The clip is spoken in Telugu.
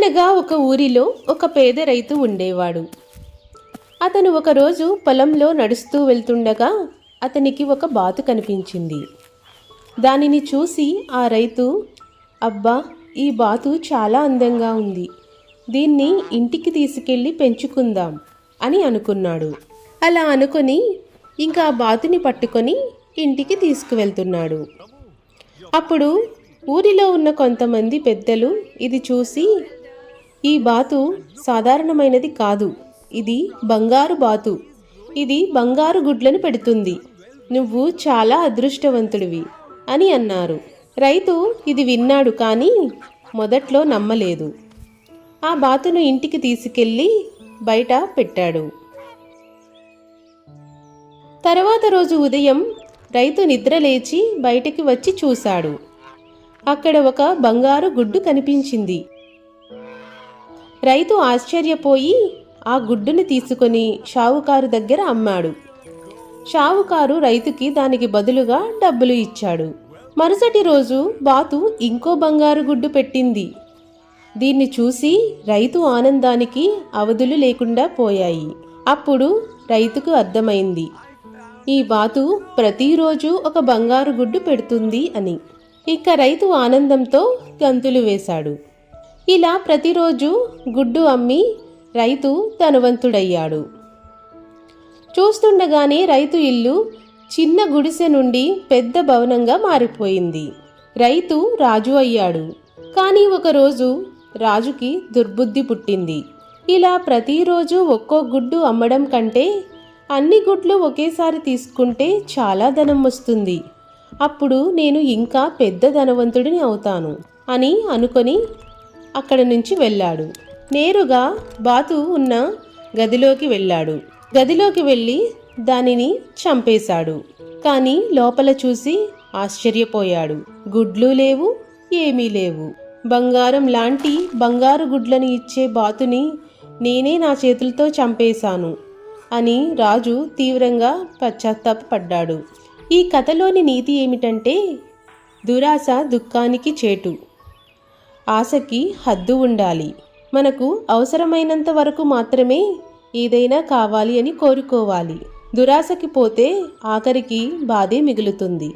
అనగనగా ఒక ఊరిలో ఒక పేద రైతు ఉండేవాడు. అతను ఒకరోజు పొలంలో నడుస్తూ వెళ్తుండగా అతనికి ఒక బాతు కనిపించింది. దానిని చూసి ఆ రైతు, అబ్బా, ఈ బాతు చాలా అందంగా ఉంది, దీన్ని ఇంటికి తీసుకెళ్ళి పెంచుకుందాం అని అనుకున్నాడు. అలా అనుకొని ఇంకా ఆ బాతుని పట్టుకొని ఇంటికి తీసుకువెళ్తున్నాడు. అప్పుడు ఊరిలో ఉన్న కొంతమంది పెద్దలు ఇది చూసి, ఈ బాతు సాధారణమైనది కాదు, ఇది బంగారు బాతు, ఇది బంగారు గుడ్లను పెడుతుంది, నువ్వు చాలా అదృష్టవంతుడివి అని అన్నారు. రైతు ఇది విన్నాడు, కానీ మొదట్లో నమ్మలేదు. ఆ బాతును ఇంటికి తీసుకెళ్ళి బయట పెట్టాడు. తర్వాత రోజు ఉదయం రైతు నిద్ర లేచి బయటికి వచ్చి చూశాడు. అక్కడ ఒక బంగారు గుడ్డు కనిపించింది. రైతు ఆశ్చర్యపోయి ఆ గుడ్డుని తీసుకొని షావుకారు దగ్గర అమ్మాడు. షావుకారు రైతుకి దానికి బదులుగా డబ్బులు ఇచ్చాడు. మరుసటి రోజు బాతు ఇంకో బంగారు గుడ్డు పెట్టింది. దీన్ని చూసి రైతు ఆనందానికి అవధులు లేకుండా పోయాయి. అప్పుడు రైతుకు అర్థమైంది, ఈ బాతు ప్రతిరోజు ఒక బంగారు గుడ్డు పెడుతుంది అని. ఇక రైతు ఆనందంతో గంతులు వేశాడు. ఇలా ప్రతిరోజు గుడ్డు అమ్మి రైతు ధనవంతుడయ్యాడు. చూస్తుండగానే రైతు ఇల్లు చిన్న గుడిసె నుండి పెద్ద భవనంగా మారిపోయింది. రైతు రాజు అయ్యాడు. కానీ ఒకరోజు రాజుకి దుర్బుద్ధి పుట్టింది. ఇలా ప్రతిరోజు ఒక్కో గుడ్డు అమ్మడం కంటే అన్ని గుడ్లు ఒకేసారి తీసుకుంటే చాలా ధనం వస్తుంది, అప్పుడు నేను ఇంకా పెద్ద ధనవంతుడిని అవుతాను అని అనుకొని అక్కడి నుంచి వెళ్ళాడు. నేరుగా బాతు ఉన్న గదిలోకి వెళ్ళాడు. గదిలోకి వెళ్ళి దానిని చంపేశాడు. కానీ లోపల చూసి ఆశ్చర్యపోయాడు. గుడ్లు లేవు, ఏమీ లేవు. బంగారం లాంటి బంగారు గుడ్లను ఇచ్చే బాతుని నేనే నా చేతులతో చంపేశాను అని రాజు తీవ్రంగా పశ్చాత్తాపపడ్డాడు. ఈ కథలోని నీతి ఏమిటంటే, దురాశ దుఃఖానికి చేటు, ఆశకి హద్దు ఉండాలి. మనకు అవసరమైనంత వరకు మాత్రమే ఏదైనా కావాలి అని కోరుకోవాలి. దురాశకి పోతే ఆఖరికి బాధే మిగులుతుంది.